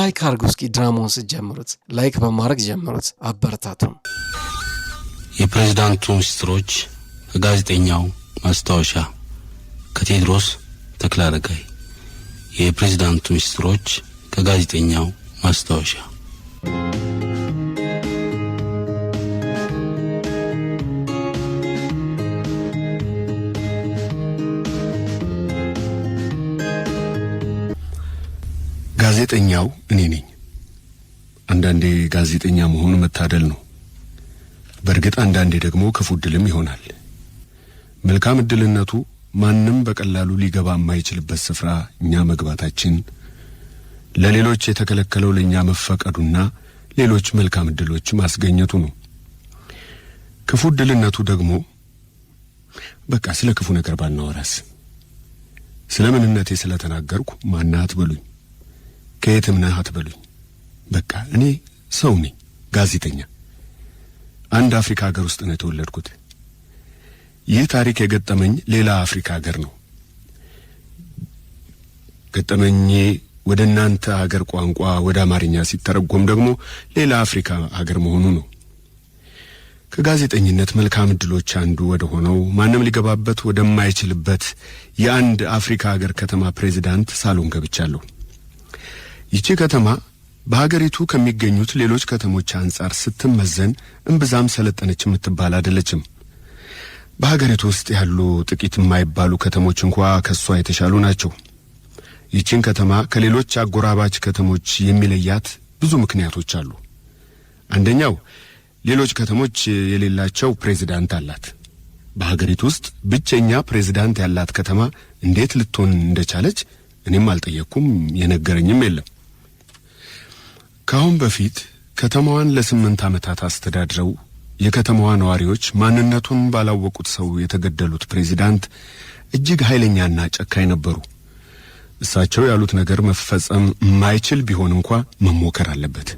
ላይክ አድርጉ። እስኪ ድራማውን ስትጀምሩት ላይክ በማድረግ ጀምሩት፣ አበረታቱን። የፕሬዝዳንቱ ሚስጥሮች ከጋዜጠኛው ማስታወሻ ከቴድሮስ ተክለአረጋይ። የፕሬዝዳንቱ ሚስጥሮች ከጋዜጠኛው ማስታወሻ። ጋዜጠኛው እኔ ነኝ። አንዳንዴ ጋዜጠኛ መሆኑ መታደል ነው። በእርግጥ አንዳንዴ ደግሞ ክፉ ዕድልም ይሆናል። መልካም ዕድልነቱ ማንም በቀላሉ ሊገባ የማይችልበት ስፍራ እኛ መግባታችን፣ ለሌሎች የተከለከለው ለኛ መፈቀዱና ሌሎች መልካም ዕድሎች ማስገኘቱ ነው። ክፉ ዕድልነቱ ደግሞ በቃ ስለ ክፉ ነገር ባናወራስ? ስለ ምንነቴ ስለተናገርኩ ማናት አትበሉኝ፣ ከየትም ነህ አትበሉኝ። በቃ እኔ ሰው ነኝ፣ ጋዜጠኛ። አንድ አፍሪካ ሀገር ውስጥ ነው የተወለድኩት። ይህ ታሪክ የገጠመኝ ሌላ አፍሪካ ሀገር ነው። ገጠመኜ ወደ እናንተ ሀገር ቋንቋ ወደ አማርኛ ሲተረጎም ደግሞ ሌላ አፍሪካ ሀገር መሆኑ ነው። ከጋዜጠኝነት መልካም ዕድሎች አንዱ ወደ ሆነው ማንም ሊገባበት ወደማይችልበት የአንድ አፍሪካ ሀገር ከተማ ፕሬዝዳንት ሳሎን ገብቻለሁ። ይቺ ከተማ በሀገሪቱ ከሚገኙት ሌሎች ከተሞች አንጻር ስትመዘን እምብዛም ሰለጠነች የምትባል አይደለችም። በሀገሪቱ ውስጥ ያሉ ጥቂት የማይባሉ ከተሞች እንኳን ከሷ የተሻሉ ናቸው። ይቺን ከተማ ከሌሎች አጎራባች ከተሞች የሚለያት ብዙ ምክንያቶች አሉ። አንደኛው ሌሎች ከተሞች የሌላቸው ፕሬዝዳንት አላት። በሀገሪቱ ውስጥ ብቸኛ ፕሬዝዳንት ያላት ከተማ እንዴት ልትሆን እንደቻለች እኔም አልጠየቅኩም፣ የነገረኝም የለም። ካሁን በፊት ከተማዋን ለ8 ዓመታት አስተዳድረው የከተማዋ ነዋሪዎች ማንነቱን ባላወቁት ሰው የተገደሉት ፕሬዝዳንት እጅግ ኃይለኛና ጨካኝ ነበሩ። እሳቸው ያሉት ነገር መፈጸም የማይችል ቢሆን እንኳን መሞከር አለበት።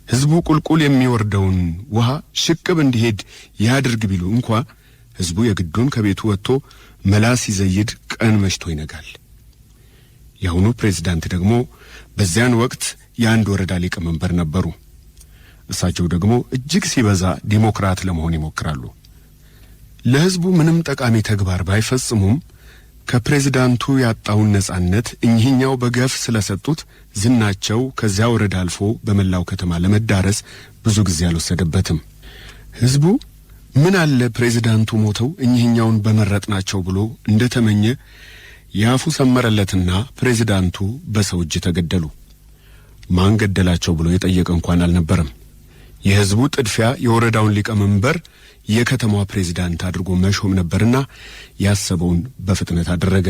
ህዝቡ ቁልቁል የሚወርደውን ውሃ ሽቅብ እንዲሄድ ያድርግ ቢሉ እንኳን ህዝቡ የግዱን ከቤቱ ወጥቶ መላስ ይዘይድ ቀን መሽቶ ይነጋል። የአሁኑ ፕሬዝዳንት ደግሞ በዚያን ወቅት የአንድ ወረዳ ሊቀመንበር ነበሩ። እሳቸው ደግሞ እጅግ ሲበዛ ዲሞክራት ለመሆን ይሞክራሉ። ለህዝቡ ምንም ጠቃሚ ተግባር ባይፈጽሙም ከፕሬዝዳንቱ ያጣውን ነጻነት እኚህኛው በገፍ ስለሰጡት ዝናቸው ከዚያ ወረዳ አልፎ በመላው ከተማ ለመዳረስ ብዙ ጊዜ አልወሰደበትም። ህዝቡ ምን አለ ፕሬዝዳንቱ ሞተው እኚህኛውን በመረጥናቸው ብሎ እንደተመኘ ያፉ ሰመረለትና ፕሬዝዳንቱ በሰው እጅ ተገደሉ። ማን ገደላቸው ብሎ የጠየቀ እንኳን አልነበረም። የህዝቡ ጥድፊያ የወረዳውን ሊቀመንበር የከተማዋ ፕሬዝዳንት አድርጎ መሾም ነበርና ያሰበውን በፍጥነት አደረገ።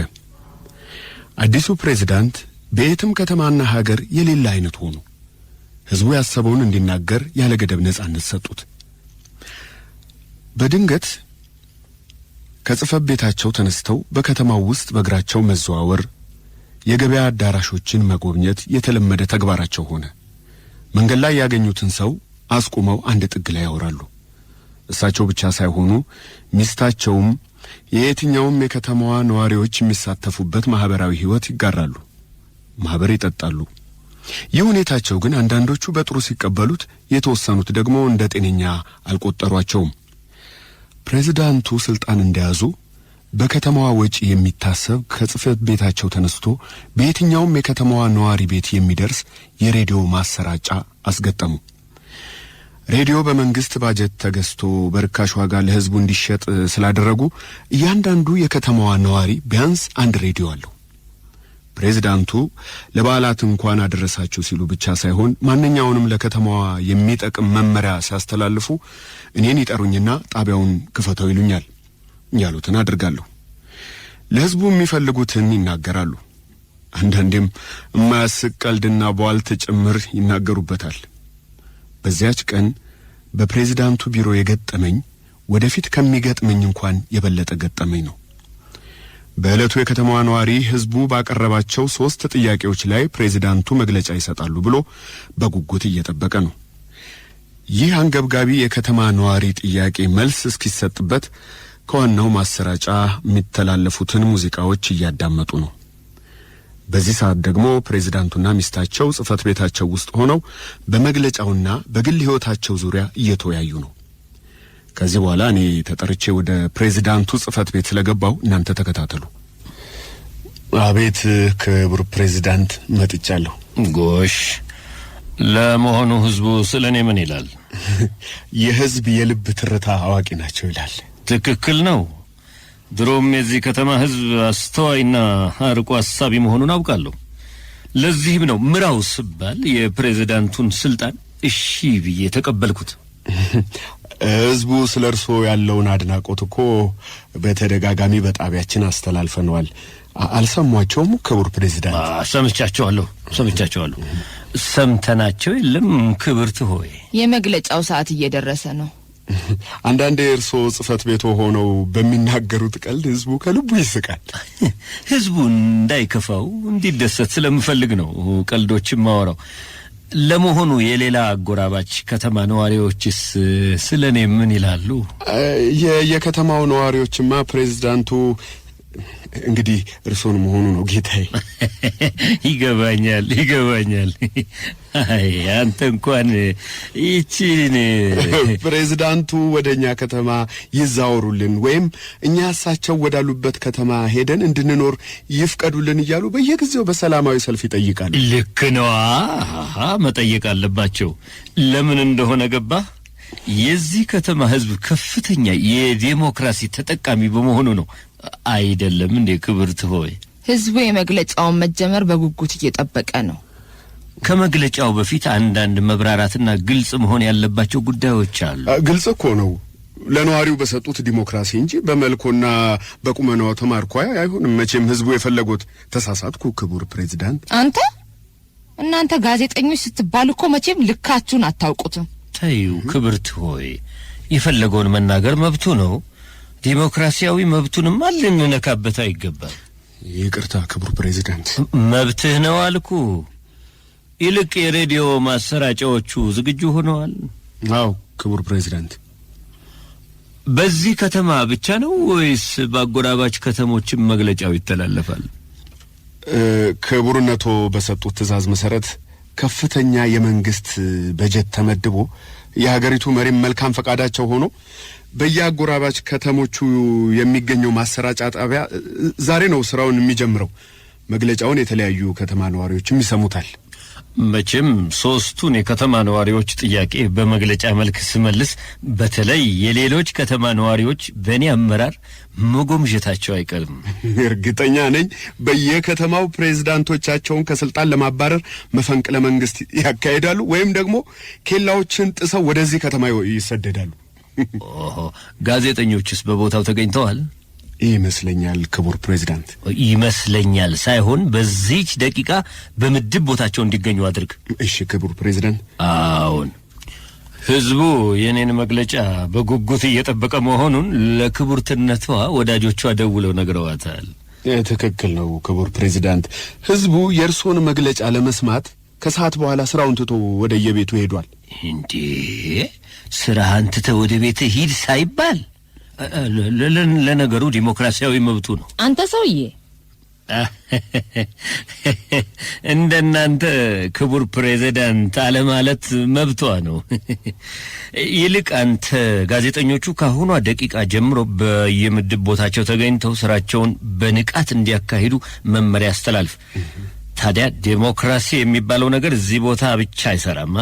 አዲሱ ፕሬዝዳንት በየትም ከተማና ሀገር የሌላ አይነት ሆኑ። ህዝቡ ያሰበውን እንዲናገር ያለ ገደብ ነጻነት ሰጡት። በድንገት ከጽሕፈት ቤታቸው ተነስተው በከተማው ውስጥ በእግራቸው መዘዋወር፣ የገበያ አዳራሾችን መጎብኘት የተለመደ ተግባራቸው ሆነ። መንገድ ላይ ያገኙትን ሰው አስቁመው አንድ ጥግ ላይ ያወራሉ። እሳቸው ብቻ ሳይሆኑ ሚስታቸውም የየትኛውም የከተማዋ ነዋሪዎች የሚሳተፉበት ማህበራዊ ህይወት ይጋራሉ፣ ማህበር ይጠጣሉ። ይህ ሁኔታቸው ግን አንዳንዶቹ በጥሩ ሲቀበሉት፣ የተወሰኑት ደግሞ እንደ ጤነኛ አልቆጠሯቸውም። ፕሬዝዳንቱ ስልጣን እንደያዙ በከተማዋ ወጪ የሚታሰብ ከጽሕፈት ቤታቸው ተነስቶ በየትኛውም የከተማዋ ነዋሪ ቤት የሚደርስ የሬዲዮ ማሰራጫ አስገጠሙ። ሬዲዮ በመንግስት ባጀት ተገዝቶ በርካሽ ዋጋ ለህዝቡ እንዲሸጥ ስላደረጉ እያንዳንዱ የከተማዋ ነዋሪ ቢያንስ አንድ ሬዲዮ አለው። ፕሬዝዳንቱ ለበዓላት እንኳን አደረሳችሁ ሲሉ ብቻ ሳይሆን ማንኛውንም ለከተማዋ የሚጠቅም መመሪያ ሲያስተላልፉ እኔን ይጠሩኝና ጣቢያውን ክፈተው ይሉኛል። ያሉትን አድርጋለሁ። ለህዝቡ የሚፈልጉትን ይናገራሉ። አንዳንዴም የማያስቅ ቀልድና ቧልት ጭምር ይናገሩበታል። በዚያች ቀን በፕሬዝዳንቱ ቢሮ የገጠመኝ ወደፊት ከሚገጥመኝ እንኳን የበለጠ ገጠመኝ ነው። በዕለቱ የከተማዋ ነዋሪ ህዝቡ ባቀረባቸው 3 ጥያቄዎች ላይ ፕሬዝዳንቱ መግለጫ ይሰጣሉ ብሎ በጉጉት እየጠበቀ ነው። ይህ አንገብጋቢ የከተማ ነዋሪ ጥያቄ መልስ እስኪሰጥበት ከዋናው ማሰራጫ የሚተላለፉትን ሙዚቃዎች እያዳመጡ ነው። በዚህ ሰዓት ደግሞ ፕሬዝዳንቱና ሚስታቸው ጽፈት ቤታቸው ውስጥ ሆነው በመግለጫውና በግል ሕይወታቸው ዙሪያ እየተወያዩ ነው። ከዚህ በኋላ እኔ ተጠርቼ ወደ ፕሬዝዳንቱ ጽፈት ቤት ስለገባው እናንተ ተከታተሉ። አቤት ክቡር ፕሬዝዳንት፣ መጥቻለሁ። ጎሽ፣ ለመሆኑ ህዝቡ ስለኔ ምን ይላል? የህዝብ የልብ ትርታ አዋቂ ናቸው ይላል። ትክክል ነው። ድሮም የዚህ ከተማ ህዝብ አስተዋይና አርቆ ሐሳቢ መሆኑን አውቃለሁ። ለዚህም ነው ምራው ስባል የፕሬዝዳንቱን ስልጣን እሺ ብዬ ተቀበልኩት። ህዝቡ ስለርሶ ያለውን አድናቆት እኮ በተደጋጋሚ በጣቢያችን አስተላልፈነዋል። አልሰሟቸውም ክቡር ፕሬዝዳንት? ሰምቻቸዋለሁ። ሰምተናቸው የለም ክብርት ሆይ። የመግለጫው ሰዓት እየደረሰ ነው። አንዳንዴ እርሶ ጽፈት ቤቶ ሆነው በሚናገሩት ቀልድ ህዝቡ ከልቡ ይስቃል። ህዝቡ እንዳይከፋው እንዲደሰት ስለምፈልግ ነው ቀልዶችን ማወራው። ለመሆኑ የሌላ አጎራባች ከተማ ነዋሪዎችስ ስለኔ ምን ይላሉ? የከተማው ነዋሪዎችማ ፕሬዝዳንቱ እንግዲህ እርሶን መሆኑ ነው ጌታዬ። ይገባኛል። አይ አንተ እንኳን ይቺን ፕሬዝዳንቱ ወደኛ ከተማ ይዛወሩልን ወይም እኛ እሳቸው ወዳሉበት ከተማ ሄደን እንድንኖር ይፍቀዱልን እያሉ በየጊዜው በሰላማዊ ሰልፍ ይጠይቃሉ። ልክ ነው። መጠየቅ አለባቸው። ለምን እንደሆነ ገባ? የዚህ ከተማ ህዝብ ከፍተኛ የዲሞክራሲ ተጠቃሚ በመሆኑ ነው። አይደለም እንዴ ክብርት ሆይ? ህዝቡ የመግለጫውን መጀመር በጉጉት እየጠበቀ ነው። ከመግለጫው በፊት አንዳንድ መብራራትና ግልጽ መሆን ያለባቸው ጉዳዮች አሉ። ግልጽ እኮ ነው። ለነዋሪው በሰጡት ዲሞክራሲ እንጂ በመልኮና በቁመናው ተማርኮ አይሆንም። መቼም ህዝቡ የፈለጉት። ተሳሳትኩ ክቡር ፕሬዝዳንት? እናንተ ጋዜጠኞች ስትባሉ እኮ መቼም ልካችሁን አታውቁትም። ተዩ ክብርት ሆይ፣ የፈለገውን መናገር መብቱ ነው። ዲሞክራሲያዊ መብቱንም ልንነካበት አይገባም። ይቅርታ ክቡር ፕሬዝዳንት። መብትህ ነው አልኩ። ይልቅ የሬዲዮ ማሰራጫዎቹ ዝግጁ ሆነዋል? አዎ ክቡር ፕሬዝዳንት። በዚህ ከተማ ብቻ ነው ወይስ በአጎራባች ከተሞችም መግለጫው ይተላለፋል? ክቡርነቶ በሰጡት ትዕዛዝ መሰረት ከፍተኛ የመንግስት በጀት ተመድቦ የሀገሪቱ መሪም መልካም ፈቃዳቸው ሆኖ በየአጎራባች ከተሞቹ የሚገኘው ማሰራጫ ጣቢያ ዛሬ ነው ስራውን የሚጀምረው። መግለጫውን የተለያዩ ከተማ ነዋሪዎችም ይሰሙታል። መቼም ሶስቱን የከተማ ነዋሪዎች ጥያቄ በመግለጫ መልክ ስመልስ በተለይ የሌሎች ከተማ ነዋሪዎች በእኔ አመራር መጎምጀታቸው አይቀርም። እርግጠኛ ነኝ በየከተማው ፕሬዝዳንቶቻቸውን ከስልጣን ለማባረር መፈንቅለ መንግስት ያካሂዳሉ ወይም ደግሞ ኬላዎችን ጥሰው ወደዚህ ከተማ ይሰደዳሉ። ጋዜጠኞችስ በቦታው ተገኝተዋል? ይመስለኛል ክቡር ፕሬዝዳንት። ይመስለኛል ሳይሆን በዚህች ደቂቃ በምድብ ቦታቸው እንዲገኙ አድርግ። እሺ ክቡር ፕሬዝዳንት። አዎን፣ ህዝቡ የኔን መግለጫ በጉጉት እየጠበቀ መሆኑን ለክቡርትነቷ ወዳጆቿ ደውለው ነግረዋታል። ትክክል ነው ክቡር ፕሬዝዳንት። ህዝቡ የእርሶን መግለጫ ለመስማት ከሰዓት በኋላ ስራውን ትቶ ወደ የቤቱ ሄዷል። እንዴ ስራህን ትተህ ወደ ቤት ሂድ ሳይባል? ለነገሩ ዲሞክራሲያዊ መብቱ ነው። አንተ ሰውዬ እንደናንተ ክቡር ፕሬዝዳንት አለ ማለት መብቷ ነው። ይልቅ አንተ ጋዜጠኞቹ ካሁኗ ደቂቃ ጀምሮ በየምድብ ቦታቸው ተገኝተው ስራቸውን በንቃት እንዲያካሂዱ መመሪያ አስተላልፍ። ታዲያ ዲሞክራሲ የሚባለው ነገር እዚህ ቦታ ብቻ አይሰራም።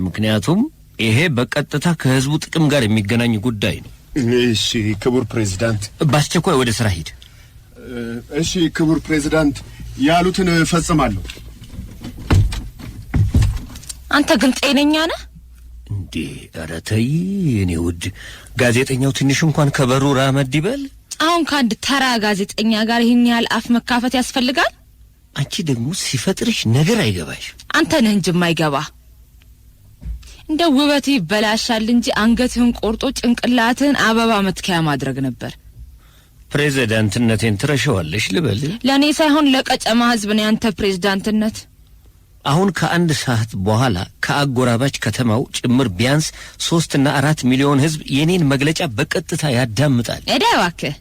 ምክንያቱም ይሄ በቀጥታ ከህዝቡ ጥቅም ጋር የሚገናኝ ጉዳይ ነው። እሺ ክቡር ፕሬዝዳንት። በአስቸኳይ ወደ ስራ ሂድ። እሺ ክቡር ፕሬዝዳንት፣ ያሉትን ፈጽማለሁ። አንተ ግን ጤነኛ ነህ እንዴ? ኧረ ተይ የኔ ውድ። ጋዜጠኛው ትንሽ እንኳን ከበሩ ራመድ ይበል። አሁን ከአንድ ተራ ጋዜጠኛ ጋር ይህን ያህል አፍ መካፈት ያስፈልጋል? አንቺ ደግሞ ሲፈጥርሽ ነገር አይገባሽ። አንተ ነህ እንጂ የማይገባ። እንደ ውበት ይበላሻል እንጂ አንገትህን ቆርጦ ጭንቅላትህን አበባ መትከያ ማድረግ ነበር። ፕሬዝዳንትነቴን ትረሻዋለሽ ልበል? ለኔ ሳይሆን ለቀጨማ ህዝብ ነው ያንተ ፕሬዝዳንትነት። አሁን ከአንድ ሰዓት በኋላ ከአጎራባች ከተማው ጭምር ቢያንስ 3 እና 4 ሚሊዮን ህዝብ የኔን መግለጫ በቀጥታ ያዳምጣል። እባክህ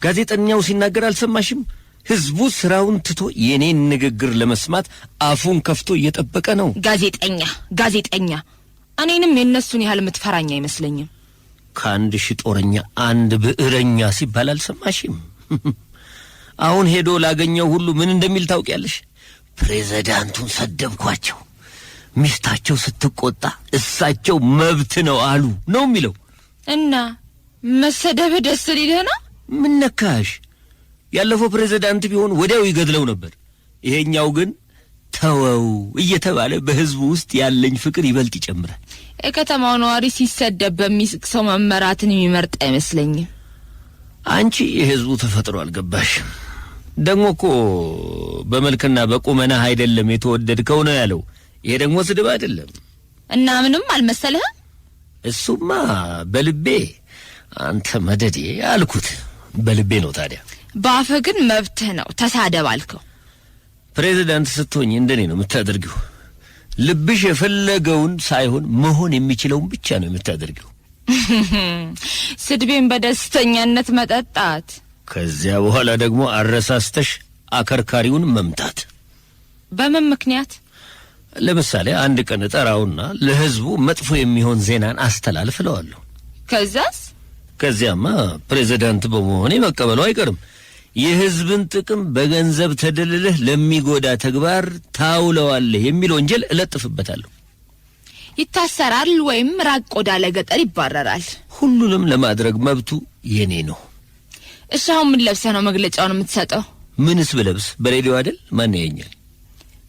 ጋዜጠኛው ሲናገር አልሰማሽም? ህዝቡ ስራውን ትቶ የኔን ንግግር ለመስማት አፉን ከፍቶ እየጠበቀ ነው። ጋዜጠኛ እኔንም የነሱን ያህል ምትፈራኛ አይመስለኝም። ከአንድ ሺህ ጦረኛ አንድ ብዕረኛ ሲባል አልሰማሽም? አሁን ሄዶ ላገኘው ሁሉ ምን እንደሚል ታውቂያለሽ? ፕሬዝዳንቱን ሰደብኳቸው፣ ሚስታቸው ስትቆጣ እሳቸው መብት ነው አሉ ነው የሚለው። እና መሰደብ ደስ ሊልህ ነው? ምን ነካሽ? ያለፈው ፕሬዝዳንት ቢሆን ወዲያው ይገድለው ነበር። ይሄኛው ግን ተወው እየተባለ በህዝቡ ውስጥ ያለኝ ፍቅር ይበልጥ ይጨምራል። የከተማው ነዋሪ ሲሰደብ በሚስቅ ሰው መመራትን የሚመርጥ አይመስለኝም። አንቺ የህዝቡ ተፈጥሮ አልገባሽም። ደግሞ እኮ በመልክና በቁመና አይደለም የተወደድከው ነው ያለው። ይሄ ደግሞ ስድብ አይደለም። እና ምንም አልመሰለህም? እሱማ በልቤ አንተ መደዴ አልኩት። በልቤ ነው ታዲያ። በአፍህ ግን መብትህ ነው ተሳደብ አልከው። ፕሬዝዳንት ስትሆኝ እንደኔ ነው የምታደርጊው። ልብሽ የፈለገውን ሳይሆን መሆን የሚችለውን ብቻ ነው የምታደርጊው። ስድቤን በደስተኛነት መጠጣት፣ ከዚያ በኋላ ደግሞ አረሳስተሽ አከርካሪውን መምታት። በምን ምክንያት? ለምሳሌ አንድ ቀን እጠራውና ለህዝቡ መጥፎ የሚሆን ዜናን አስተላልፍለዋለሁ። ከዚያማ ፕሬዝዳንት በመሆኔ መቀበሉ አይቀርም። የህዝብን ጥቅም በገንዘብ ተደልለህ ለሚጎዳ ተግባር ታውለዋለህ የሚል ወንጀል እለጥፍበታለሁ። ይታሰራል ወይም ራቅ ወዳለ ገጠር ይባረራል። ሁሉንም ለማድረግ መብቱ የኔ ነው። እሺ አሁን ምን ለብሰህ ነው መግለጫውን የምትሰጠው? ምንስ ብለብስ? በሬዲዮ አይደል? ማን ያየኛል?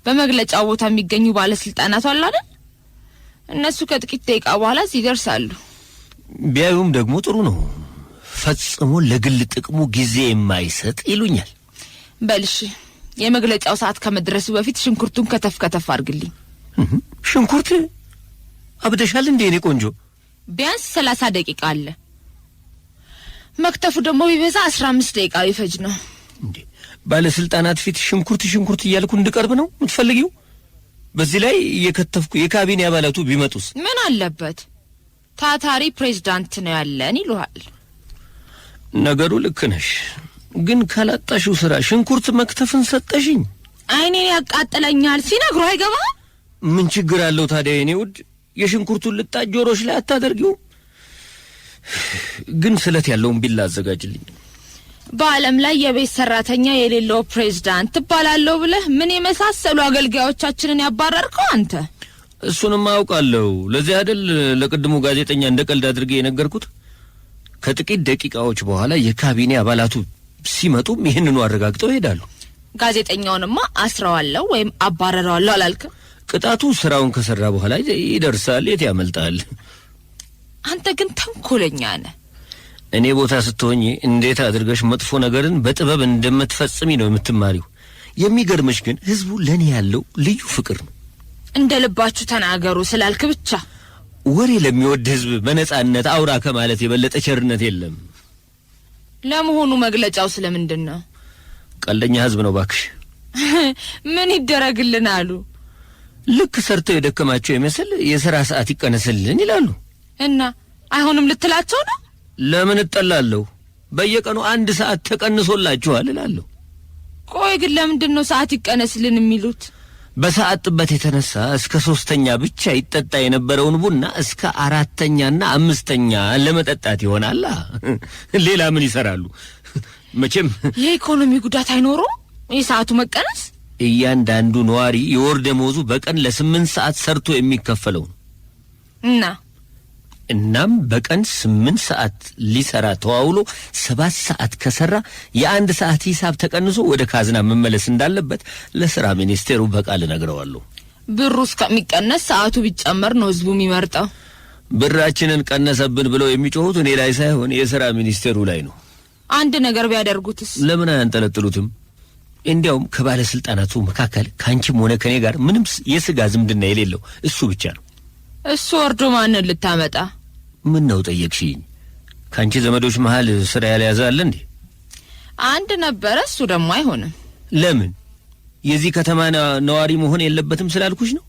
በመግለጫው ቦታ የሚገኙ ባለስልጣናት አሉ አይደል? እነሱ ከጥቂት ደቂቃ በኋላ ይደርሳሉ። ቢያዩም ደግሞ ጥሩ ነው። ፈጽሞ ለግል ጥቅሙ ጊዜ የማይሰጥ ይሉኛል። በልሽ የመግለጫው ሰዓት ከመድረሱ በፊት ሽንኩርቱን ከተፍ አድርግልኝ። ሽንኩርት? አብደሻል እንዴ እኔ ቆንጆ? ቢያንስ 30 ደቂቃ አለ። መክተፉ ደግሞ ቢበዛ 15 ደቂቃ ይፈጅ ነው። እንዴ ባለስልጣናት ፊት ሽንኩርት እያልኩ እንድቀርብ ነው የምትፈልጊው? በዚህ ላይ የከተፍኩ የካቢኔ አባላቱ ቢመጡስ? ምን አለበት? ታታሪ ፕሬዝዳንት ነው ያለን ይሉሃል። ነገሩ ልክ ነሽ፣ ግን ካላጣሽው ስራ ሽንኩርት መክተፍን ሰጠሽኝ። አይኔን ያቃጥለኛል ሲነግሩ አይገባ። ምን ችግር አለው ታዲያ የኔ ውድ? የሽንኩርቱን ልጣጅ ጆሮሽ ላይ አታደርጊው? ግን ስለት ያለውን ቢላ አዘጋጅልኝ። በዓለም ላይ የቤት ሰራተኛ የሌለው ፕሬዝዳንት ትባላለሁ ብለህ ምን የመሳሰሉ አገልጋዮቻችንን ያባረርከው አንተ? እሱንም አውቃለሁ። ለዚህ አይደል ለቅድሙ ጋዜጠኛ እንደቀልድ አድርጌ የነገርኩት። ከጥቂት ደቂቃዎች በኋላ የካቢኔ አባላቱ ሲመጡም ይህንኑ አረጋግጠው ይሄዳሉ። ጋዜጠኛውንማ አስረዋለሁ ወይም አባረረዋለሁ አላልክም? ቅጣቱ ስራውን ከሰራ በኋላ ይደርሳል። የት ያመልጣል? አንተ ግን ተንኮለኛ ነህ። እኔ ቦታ ስትሆኚ እንዴት አድርገሽ መጥፎ ነገርን በጥበብ እንደምትፈጽሚ ነው የምትማሪው። የሚገርምሽ ግን ህዝቡ ለኔ ያለው ልዩ ፍቅር ነው። እንደ ልባችሁ ተናገሩ ስላልክ ብቻ ወሬ ለሚወድ ህዝብ በነጻነት አውራ ከማለት የበለጠ ቸርነት የለም። ለመሆኑ መግለጫው ስለምንድን ነው? ቀልደኛ ህዝብ ነው ባክሽ። ምን ይደረግልን አሉ? ልክ ሰርተው የደከማቸው ይመስል የሥራ ሰዓት ይቀነስልን ይላሉ። እና አይሆንም ልትላቸው ነው? ለምን እጠላለሁ? በየቀኑ 1 ሰዓት ተቀንሶላችኋል እላለሁ። ቆይ ግን ለምንድን ነው ሰዓት ይቀነስልን የሚሉት? በሰዓት ጥበት የተነሳ እስከ 3ኛ ብቻ ይጠጣ የነበረውን ቡና እስከ 4ኛና 5ኛ ለመጠጣት ይሆናል። ሌላ ምን ይሰራሉ? መቼም የኢኮኖሚ ጉዳት አይኖረው የሰዓቱ መቀነስ? እያንዳንዱ ነዋሪ የወር ደመወዙ በቀን ለ8 ሰዓት ሰርቶ የሚከፈለው ነው። እናም በቀን 8 ሰዓት ሊሰራ ተዋውሎ 7 ሰዓት ከሰራ የ1 ሰዓት ሂሳብ ተቀንሶ ወደ ካዝና መመለስ እንዳለበት ለሥራ ሚኒስቴሩ በቃል ነግረዋለሁ። ብሩ እስከሚቀነስ ሰዓቱ ቢጨመር ነው ህዝቡ የሚመርጠው። ብራችንን ቀነሰብን ብለው የሚጮሁት እኔ ላይ ሳይሆን የሥራ ሚኒስቴሩ ላይ ነው። አንድ ነገር ቢያደርጉትስ? ለምን አያንጠለጥሉትም? እንዲያውም ከባለስልጣናቱ መካከል ካንቺም ሆነ ከኔ ጋር ምንም የስጋ ዝምድና የሌለው እሱ ብቻ ነው። እሱ ወርዶ ማንን ልታመጣ? ምን ነው ጠየቅሽኝ? ካንቺ ዘመዶች መሃል ስራ ያልያዘ አለ እንዴ? አንድ ነበረ፣ እሱ ደግሞ አይሆንም። ለምን? የዚህ ከተማ ነዋሪ መሆን የለበትም ስላልኩሽ ነው።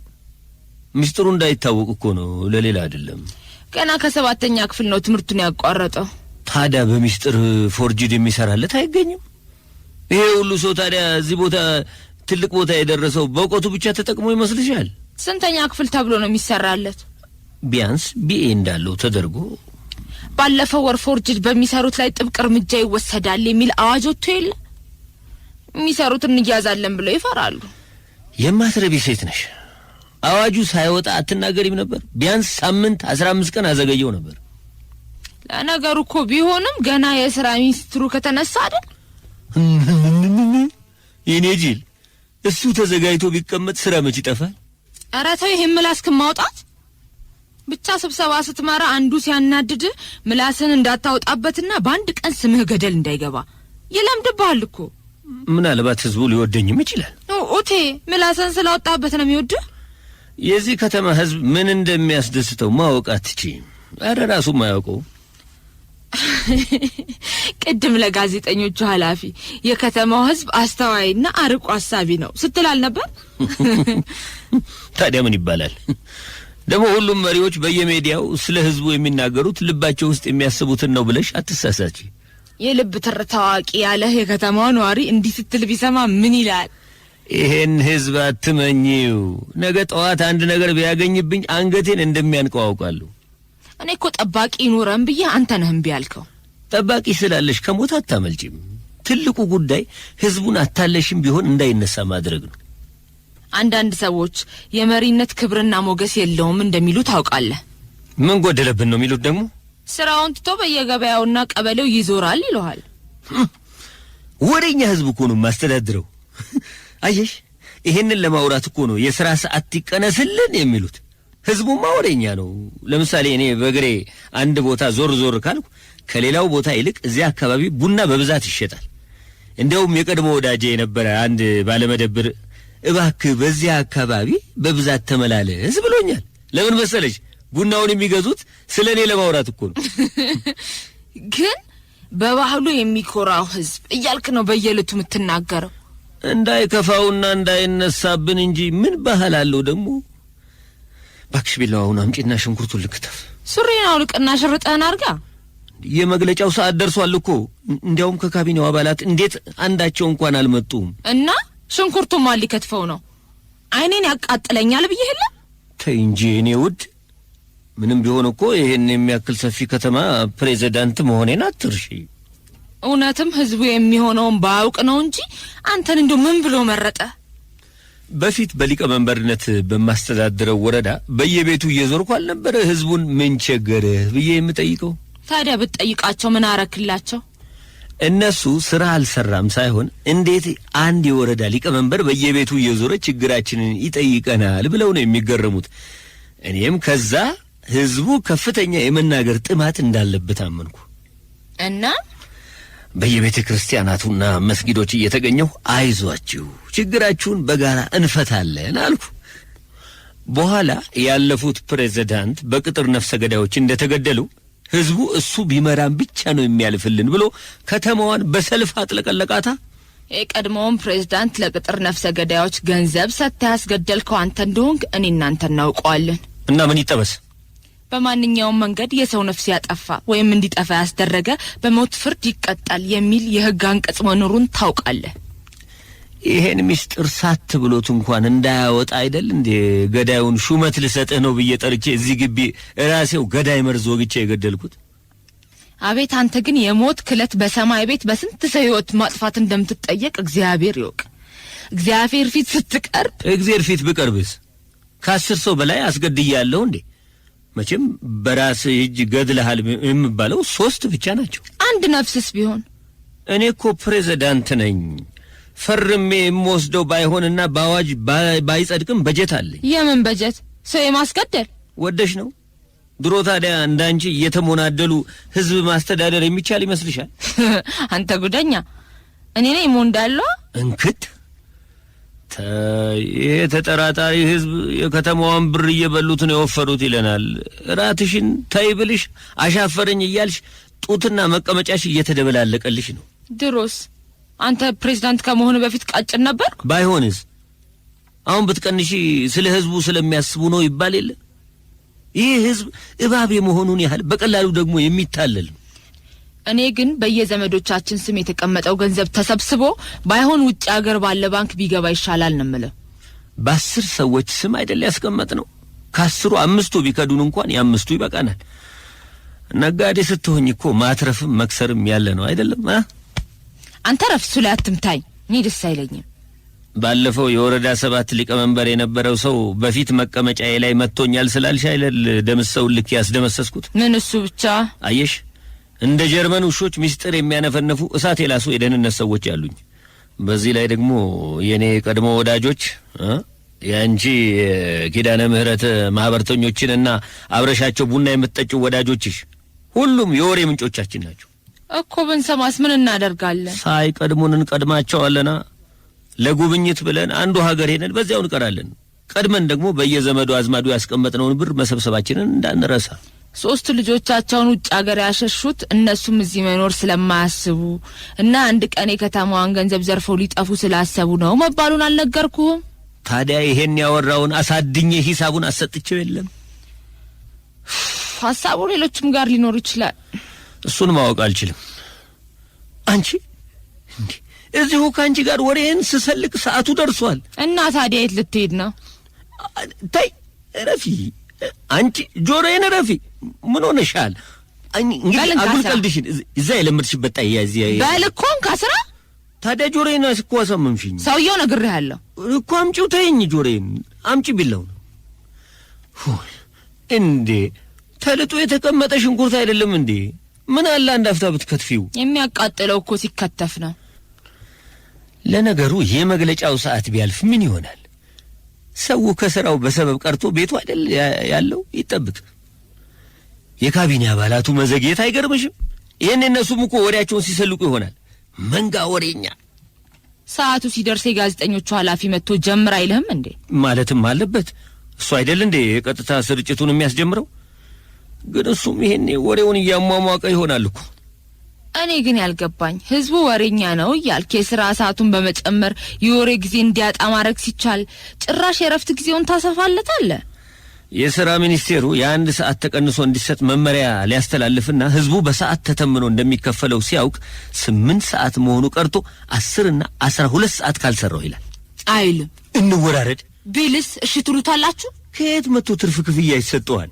ሚስጥሩ እንዳይታወቅ እኮ ነው፣ ለሌላ አይደለም። ገና ከ7ኛ ክፍል ነው ትምህርቱን ያቋረጠው። ታዲያ በሚስጥር ፎርጅድ የሚሰራለት አይገኝም? ይሄ ሁሉ ሰው ታዲያ እዚህ ቦታ ትልቅ ቦታ የደረሰው በእውቀቱ ብቻ ተጠቅሞ ይመስልሻል? ስንተኛ ክፍል ተብሎ ነው የሚሰራለት? ቢያንስ ቢኤ እንዳለው ተደርጎ። ባለፈው ወር ፎርጅድ በሚሰሩት ላይ ጥብቅ እርምጃ ይወሰዳል የሚል አዋጅ ወጥቶ የለ? የሚሰሩትን እንያዛለን ብለው ይፈራሉ። የማትረቢ ሴት ነሽ። አዋጁ ሳይወጣ አትናገሪም ነበር? ቢያንስ ሳምንት 15 ቀን አዘገየው ነበር። ለነገሩ እኮ ቢሆንም ገና የሥራ ሚኒስትሩ ከተነሳ አይደል? የኔ ጅል፣ እሱ ተዘጋጅቶ ቢቀመጥ ስራ መች ይጠፋል? ኧረ ተው ይሄን ምላስክን ማውጣት። ብቻ ስብሰባ ስትመራ አንዱ ሲያናድድ ምላስን እንዳታወጣበትና በአንድ ቀን ስምህ ገደል እንዳይገባ ይለምድብሃል እኮ። ምናልባት ህዝቡ ሊወደኝም ይችላል። ኦቴ ምላስን ስላወጣበት ነው የሚወድህ? የዚህ ከተማ ህዝብ ምን እንደሚያስደስተው ማወቅ አትችይም። ኧረ ራሱም አያውቀው። ቅድም ለጋዜጠኞቹ ኃላፊ የከተማው ህዝብ አስተዋይና አርቆ አሳቢ ነው ስትል አልነበር? ታዲያ ምን ይባላል? ደግሞ ሁሉም መሪዎች በየሜዲያው ስለ ህዝቡ የሚናገሩት ልባቸው ውስጥ የሚያስቡትን ነው ብለሽ አትሳሳቺ። የልብ ትርታ ታዋቂ ያለህ የከተማው ነዋሪ እንዲህ ስትል ቢሰማ ምን ይላል? ይሄን ህዝብ አትመኚው። ነገ ጠዋት አንድ ነገር ቢያገኝብኝ አንገቴን እንደሚያንቀው አውቃለሁ። እኔ እኮ ጠባቂ ኑረን ብዬ አንተ ነህ እምቢ ያልከው። ጠባቂ ስላለሽ ከሞት አታመልጪም። ትልቁ ጉዳይ ህዝቡን አታለሽም ቢሆን እንዳይነሳ ማድረግ ነው። አንዳንድ ሰዎች የመሪነት ክብርና ሞገስ የለውም እንደሚሉ ታውቃለህ። ምን ጎደለብን ነው የሚሉት? ደግሞ ስራውን ትቶ በየገበያውና ቀበሌው ይዞራል ይለዋል። ወደኛ ህዝብ እኮ ነው ማስተዳድረው። አየሽ፣ ይሄንን ለማውራት እኮ ነው የሥራ ሰዓት ይቀነስልን የሚሉት። ህዝቡማ ወደኛ ነው። ለምሳሌ እኔ በግሬ አንድ ቦታ ዞር ዞር ካልኩ ከሌላው ቦታ ይልቅ እዚያ አካባቢ ቡና በብዛት ይሸጣል። እንደውም የቀድሞ ወዳጄ የነበረ አንድ ባለመደብር እባክህ በዚያ አካባቢ በብዛት ተመላለስ ብሎኛል። ለምን መሰለሽ? ቡናውን የሚገዙት ስለኔ ለማውራት እኮ ነው። ግን በባህሉ የሚኮራው ህዝብ እያልክ ነው በየለቱ የምትናገረው። እንዳይከፋውና እንዳይነሳብን እንጂ ምን ባህል አለው ደግሞ? ባክሽ ቢላውን አምጪና ሽንኩርቱን ልክተፍ። ሱሪና አውልቅና ሽርጠህን አርጋ። የመግለጫው ሰዓት ደርሷል እኮ። እንዲያውም ከካቢኔው አባላት እንዴት አንዳቸው እንኳን አልመጡም? እና ሽንኩርቱን ማን ሊከትፈው ነው? አይኔን ያቃጥለኛል ብዬ የለ? ተይ እንጂ እኔ ውድ። ምንም ቢሆን እኮ ይሄን የሚያክል ሰፊ ከተማ ፕሬዝዳንት መሆኔን አትርሺ። እውነትም ህዝቡ የሚሆነውን ባያውቅ ነው እንጂ አንተን እንደው ምን ብሎ መረጠ? በፊት በሊቀመንበርነት በማስተዳድረው ወረዳ በየቤቱ እየዞርኩ አልነበረ ህዝቡን ምን ቸገረህ ብዬ የምጠይቀው? ታዲያ ብትጠይቃቸው ምን አረክላቸው? እነሱ ስራ አልሰራም ሳይሆን እንዴት አንድ የወረዳ ሊቀመንበር በየቤቱ እየዞረ ችግራችንን ይጠይቀናል ብለው ነው የሚገረሙት። እኔም ከዛ ህዝቡ ከፍተኛ የመናገር ጥማት እንዳለበት አመንኩ እና በየቤተ ክርስቲያናቱና መስጊዶች እየተገኘሁ አይዟችሁ ችግራችሁን በጋራ እንፈታለን አልኩ። በኋላ ያለፉት ፕሬዝዳንት በቅጥር ነፍሰ ገዳዮች እንደተገደሉ ህዝቡ እሱ ቢመራን ብቻ ነው የሚያልፍልን ብሎ ከተማዋን በሰልፍ አጥለቀለቃታ። የቀድሞውን ፕሬዝዳንት ለቅጥር ነፍሰ ገዳዮች ገንዘብ ሰጥተህ ያስገደልከው አንተ እንደሆንክ እኔ እናንተ እናውቀዋለን። እና ምን ይጠበስ? በማንኛውም መንገድ የሰው ነፍስ ያጠፋ ወይም እንዲጠፋ ያስደረገ በሞት ፍርድ ይቀጣል የሚል የህግ አንቀጽ መኖሩን ታውቃለህ። ይሄን ሚስጥር ሳት ብሎት እንኳን እንዳያወጣ አይደል እንዴ ገዳዩን ሹመት ልሰጥህ ነው ብዬ ጠርቼ እዚህ ግቢ ራሴው ገዳይ መርዝ ወግቼ የገደልኩት። አቤት አንተ ግን የሞት ክለት በሰማይ ቤት በስንት ሰው ህይወት ማጥፋት እንደምትጠየቅ እግዚአብሔር ይወቅ። እግዚአብሔር ፊት ስትቀርብ እግዚአብሔር ፊት ብቀርብስ ከ10 ሰው በላይ አስገድያለሁ እንዴ? መቼም በራስ እጅ ገድለሃል የሚባለው 3 ብቻ ናቸው። አንድ ነፍስስ ቢሆን? እኔ እኮ ፕሬዝዳንት ነኝ። ፈርሜ የምወስደው ባይሆንና በአዋጅ ባይጸድቅም በጀት አለኝ። የምን በጀት? ሰው የማስገደል ወደሽ ነው? ድሮ ታዲያ እንዳንቺ እየተሞናደሉ ህዝብ ማስተዳደር የሚቻል ይመስልሻል? አንተ ጉደኛ። እኔ ነኝ ሞንዳለው እንክት። ይሄ ተጠራጣሪ ህዝብ የከተማዋን ብር እየበሉት ነው የወፈሩት ይለናል። ራትሽን ታይ ብልሽ አሻፈረኝ እያልሽ ጡትና መቀመጫሽ እየተደበላለቀልሽ ነው። ድሮስ አንተ ፕሬዝዳንት ከመሆኑ በፊት ቀጭን ነበርኩ። ባይሆንስ አሁን ብትቀንሺ ስለ ህዝቡ ስለሚያስቡ ነው ይባል የለ? ይህ ህዝብ እባብ የመሆኑን ያህል በቀላሉ ደግሞ የሚታለል ነው። እኔ ግን በየዘመዶቻችን ስም የተቀመጠው ገንዘብ ተሰብስቦ ባይሆን ውጭ ሀገር ባለ ባንክ ቢገባ ይሻላል ነው የምለው። በ10 ሰዎች ስም አይደል ያስቀመጥነው? ከ10 5ቱ ቢከዱን እንኳን የ5ቱ ይበቃናል። ነጋዴ ስትሆኝ እኮ ማትረፍም መክሰርም ያለ ነው አይደለም? አንተ ረፍሱ ላይ አትምታኝ፣ እኔ ደስ አይለኝም። ባለፈው የወረዳ 7 ሊቀመንበር የነበረው ሰው በፊት መቀመጫዬ ላይ መጥቶኛል ስላልሽ አይደል ደምሰው ልክ ያስደመሰስኩት? ምን እሱ ብቻ? አየሽ፣ እንደ ጀርመን ውሾች ሚስጥር የሚያነፈነፉ እሳት የላሱ የደህንነት ሰዎች ያሉኝ። በዚህ ላይ ደግሞ የኔ ቀድሞ ወዳጆች ያንቺ ኪዳነ ምህረት ማህበርተኞችንና አብረሻቸው ቡና የምትጠጪው ወዳጆችሽ ሁሉም የወሬ ምንጮቻችን ናቸው እኮ። ብንሰማስ ምን እናደርጋለን? ሳይቀድሙን እንቀድማቸዋለና ለጉብኝት ብለን አንዱ ሀገር ሄደን በዚያው እንቀራለን። ቀድመን ደግሞ በየዘመዱ አዝማዱ ያስቀመጥነውን ብር መሰብሰባችንን እንዳንረሳ። 3 ልጆቻቸውን ውጭ ሀገር ያሸሹት እነሱም እዚህ መኖር ስለማያስቡ እና አንድ ቀን የከተማዋን ገንዘብ ዘርፈው ሊጠፉ ስላሰቡ ነው መባሉን አልነገርኩህም? ታዲያ ይሄን ያወራውን አሳድኜ ሂሳቡን አሰጥቼው የለም? ሐሳቡ ሌሎችም ጋር ሊኖር ይችላል። እሱን ማወቅ አልችልም። አንቺ እንዴ እዚሁ ካንቺ ጋር ወሬን ስሰልቅ ሰዓቱ ደርሷል። እና ታዲያ የት ልትሄድ ነው? ታይ ረፊ፣ አንቺ ጆሮዬን ረፊ። ምን ሆነሻል? እንግዲህ አጉልቀልሽን እዛ የለምድሽበት ጣያ ባልኮን ካስራ። ታዲያ ጆሮዬን እኮ አሰመምሽኝ። ሰውየው ነግሬሃለሁ እኮ አምጪው። ተይኝ፣ ጆሮዬን አምጪ ቢለው ነው እንዴ? ተልጦ የተቀመጠ ሽንኩርት አይደለም እንዴ? ምን አለ አንድ አፍታ ብትከትፊው? የሚያቃጥለው እኮ ሲከተፍ ነው። ለነገሩ የመግለጫው ሰዓት ቢያልፍ ምን ይሆናል? ሰው ከስራው በሰበብ ቀርቶ ቤቱ አይደል ያለው ይጠብቅ። የካቢኔ አባላቱ መዘግየት አይገርምሽም? ይሄን እነሱም እኮ ወሬያቸውን ሲሰልቁ ይሆናል። መንጋ ወሬኛ። ሰዓቱ ሲደርስ የጋዜጠኞቹ ኃላፊ መጥቶ ጀምር አይልህም እንዴ? ማለትም አለበት። እሱ አይደል እንዴ የቀጥታ ስርጭቱን የሚያስጀምረው? ግን እሱም ይሄን ወሬውን እያሟሟቀ ይሆናል እኮ። እኔ ግን ያልገባኝ ህዝቡ ወሬኛ ነው እያልክ የሥራ ሰዓቱን በመጨመር የወሬ ጊዜ እንዲያጣ ማድረግ ሲቻል ጭራሽ የረፍት ጊዜውን ታሰፋለታለህ። የሥራ ሚኒስቴሩ የ1 ሰዓት ተቀንሶ እንዲሰጥ መመሪያ ሊያስተላልፍና ህዝቡ በሰዓት ተተምኖ እንደሚከፈለው ሲያውቅ 8 ሰዓት መሆኑ ቀርቶ 10 እና 12 ሰዓት ካልሰራው ይላል። አይልም። እንወራረድ ቢልስ እሺ ትሉታላችሁ? ከየት መጥቶ ትርፍ ክፍያ ይሰጠዋል?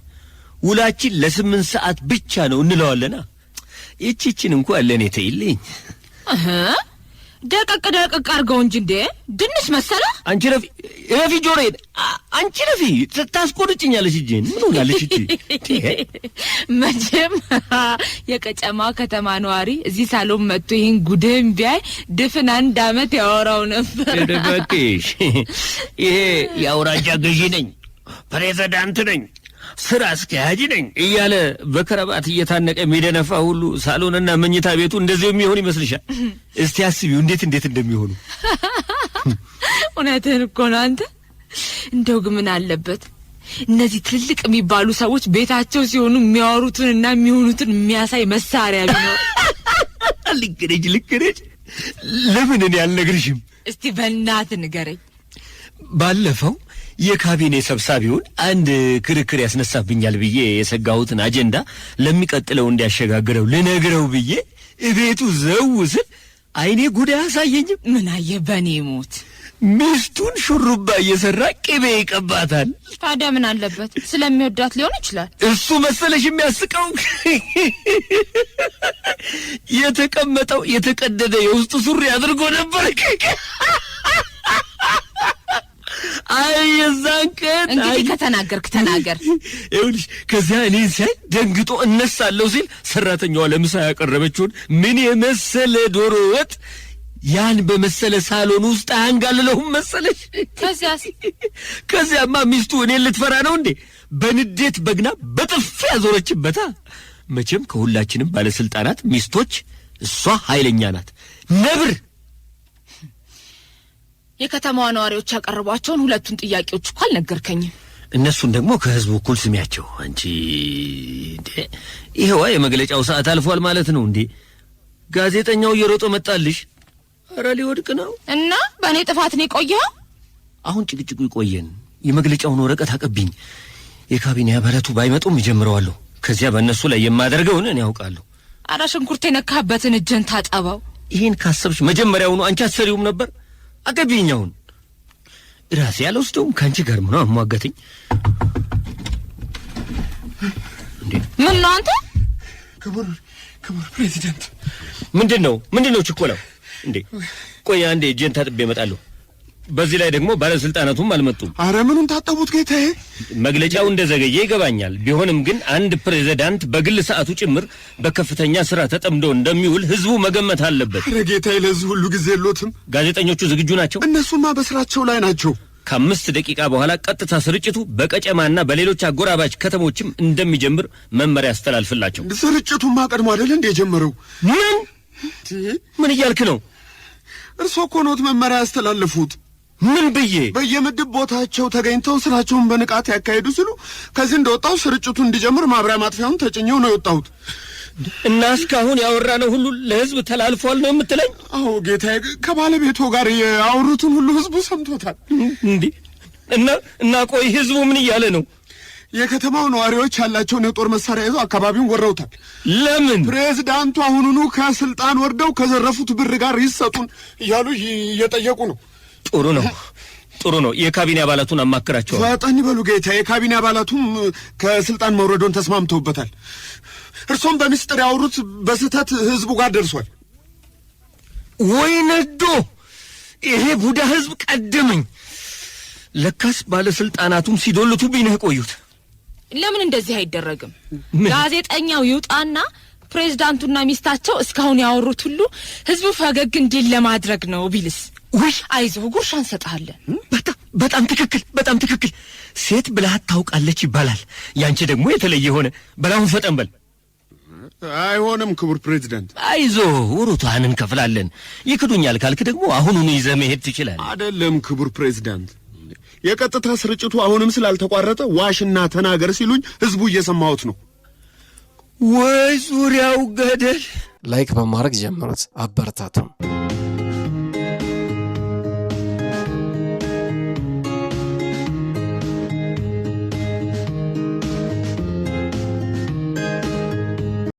ውላችን ለ8 ሰዓት ብቻ ነው እንለዋለና ይቺችን እንኳን ለኔ ተይልኝ። ደቀቅ አድርገው እንጂ እንዴ ድንሽ መሰለ። አንቺ ረፊ ጆሮዬን አንቺ ረፊ ታስቆርጭኛለሽ እጄን። ምን ሆናለሽ እቺ? መቼም የቀጨማ ከተማ ነዋሪ እዚህ ሳሎን መጥቶ ይሄን ጉድህን ቢያይ ድፍን 1 ዓመት ያወራው ነበር። እባክሽ ይሄ የአውራጃ ገዢ ነኝ፣ ፕሬዝዳንት ነኝ፣ ስራ አስኪያጅ ነኝ እያለ በከረባት እየታነቀ የሚደነፋ ሁሉ ሳሎንና መኝታ ቤቱ እንደዚህ የሚሆን ይመስልሻል? እስቲ አስቢው እንዴት እንደሚሆኑ። እውነትህን እኮ ነው አንተ። እንደው ግን ምን አለበት እነዚህ ትልልቅ የሚባሉ ሰዎች ቤታቸው ሲሆኑ የሚያወሩትንና የሚሆኑትን የሚያሳይ መሳሪያ ቢኖር። ልክ ነሽ። ለምን እኔ አልነግርሽም? እስቲ በእናትህ ንገረኝ። ባለፈው የካቢኔ ሰብሳቢውን አንድ ክርክር ያስነሳብኛል ብዬ የሰጋሁትን አጀንዳ ለሚቀጥለው እንዲያሸጋግረው ልነግረው ብዬ እቤቱ ዘው ስል አይኔ ጉድ አያሳየኝም። ምን አየ በኔ ሞት? ሚስቱን ሹሩባ እየሰራ ቅቤ ይቀባታል። ታዲያ ምን አለበት? ስለሚወዳት ሊሆን ይችላል። እሱ መሰለሽ የሚያስቀው? የተቀመጠው የተቀደደ የውስጥ ሱሪ አድርጎ ነበር። አይ የዛን ቀን እንግዲህ ከተናገርክ ተናገር። ይኸውልሽ ከዚያ እኔ ሲያይ ደንግጦ እነሳለሁ ሲል ሰራተኛዋ ለምሳ ያቀረበችውን ምን የመሰለ ዶሮ ወጥ ያን በመሰለ ሳሎን ውስጥ አያንጋልለውም መሰለሽ። ከዚያማ ሚስቱ እኔን ልትፈራ ነው እንዴ? በንዴት በግና በጥፊ ያዞረችበታ። መቼም ከሁላችንም ባለስልጣናት ሚስቶች እሷ ኃይለኛ ናት፣ ነብር። የከተማዋ ነዋሪዎች ያቀርቧቸውን 2ቱን ጥያቄዎች እኮ አልነገርከኝም። እነሱን ደግሞ ከህዝቡ እኩል ስሚያቸው። አንቺ እንዴ ይሄዋ የመግለጫው ሰዓት አልፏል ማለት ነው እንዴ? ጋዜጠኛው እየሮጠ መጣልሽ። ኧረ ሊወድቅ ነው። እና በእኔ ጥፋት ነው የቆየው? አሁን ጭቅጭቁ ይቆየን። የመግለጫውን ወረቀት አቀብኝ። የካቢኔ አባላቱ ባይመጡም ይጀምረዋለሁ። ከዚያ በእነሱ ላይ የማደርገውን እኔ ያውቃለሁ። አራ ሽንኩርት የነካበትን እጅን ታጠባው። ይሄን ካሰብሽ መጀመሪያውኑ አንቺ አትሰሪውም ነበር? አገቢኛውን ራሴ ያልወስደውም ካንቺ ጋር ምን አሟገተኝ እንዴ? ምን ነው አንተ? ክቡር ፕሬዚዳንት፣ ምንድነው ችኮላው እንዴ? ቆይ አንዴ እጄን ታጥቤ እመጣለሁ። በዚህ ላይ ደግሞ ባለስልጣናቱም አልመጡም። አረ ምኑን ታጠቡት ጌታዬ? መግለጫው እንደዘገየ ይገባኛል። ቢሆንም ግን አንድ ፕሬዝዳንት በግል ሰዓቱ ጭምር በከፍተኛ ስራ ተጠምዶ እንደሚውል ህዝቡ መገመት አለበት። አረ ጌታዬ ለዚህ ሁሉ ጊዜ የሎትም። ጋዜጠኞቹ ዝግጁ ናቸው? እነሱማ በስራቸው ላይ ናቸው። ከ5 ደቂቃ በኋላ ቀጥታ ስርጭቱ በቀጨማና በሌሎች አጎራባች ከተሞችም እንደሚጀምር መመሪያ አስተላልፍላቸው። ስርጭቱማ ቀድሞ አይደል እንደ የጀመረው? ምን እያልክ ነው? እርሶ እኮ ኖት መመሪያ ያስተላልፉት። ምን ብዬ? በየምድብ ቦታቸው ተገኝተው ስራቸውን በንቃት ያካሄዱ ሲሉ ከዚህ እንደወጣው ስርጭቱ እንዲጀምር ማብሪያ ማጥፊያውን ተጭኘው ነው የወጣሁት። እና እስካሁን ያወራነው ሁሉ ለህዝብ ተላልፏል ነው የምትለኝ? አዎ ጌታዬ፣ ከባለቤቱ ጋር ያወሩትን ሁሉ ህዝቡ ሰምቶታል። እንዴ? እና ቆይ ህዝቡ ምን እያለ ነው? የከተማው ነዋሪዎች ያላቸውን የጦር መሳሪያ ይዘው አካባቢውን ወረውታል። ለምን? ፕሬዝዳንቱ አሁኑኑ ከስልጣን ወርደው ከዘረፉት ብር ጋር ይሰጡን እያሉ እየጠየቁ ነው። ጥሩ ነው። የካቢኔ አባላቱን አማክራቸዋል። ፈጠን ይበሉ ጌታ። የካቢኔ አባላቱም ከስልጣን መውረዶን ተስማምተውበታል። እርሶም በሚስጥር ያወሩት በስህተት ህዝቡ ጋር ደርሷል። ወይ ነዶ! ይሄ ቡዳ ህዝብ ቀደመኝ። ለካስ ባለስልጣናቱም ሲዶልቱብኝ ነው የቆዩት። ለምን እንደዚህ አይደረግም? ጋዜጠኛው ይውጣና ፕሬዝዳንቱና ሚስታቸው እስካሁን ያወሩት ሁሉ ህዝቡ ፈገግ እንዲል ለማድረግ ነው ቢልስ? ወይ አይዞህ ጉርሻ እንሰጣለን። በጣም ትክክል። ሴት ብልሃት ታውቃለች ይባላል። ያንቺ ደግሞ የተለየ ሆነ። በላሁን ፈጠን በል። አይሆንም ክቡር ፕሬዝዳንት። አይዞህ ውሩታን እንከፍላለን። ይክዱኛል ካልክ ደግሞ አሁኑን ይዘህ መሄድ ትችላለህ። አይደለም ክቡር ፕሬዝዳንት፣ የቀጥታ ስርጭቱ አሁንም ስላልተቋረጠ ዋሽና ተናገር ሲሉኝ ህዝቡ እየሰማሁት ነው። ወይ ዙሪያው ገደል። ላይክ በማድረግ ጀምሩት፣ አበረታቱን።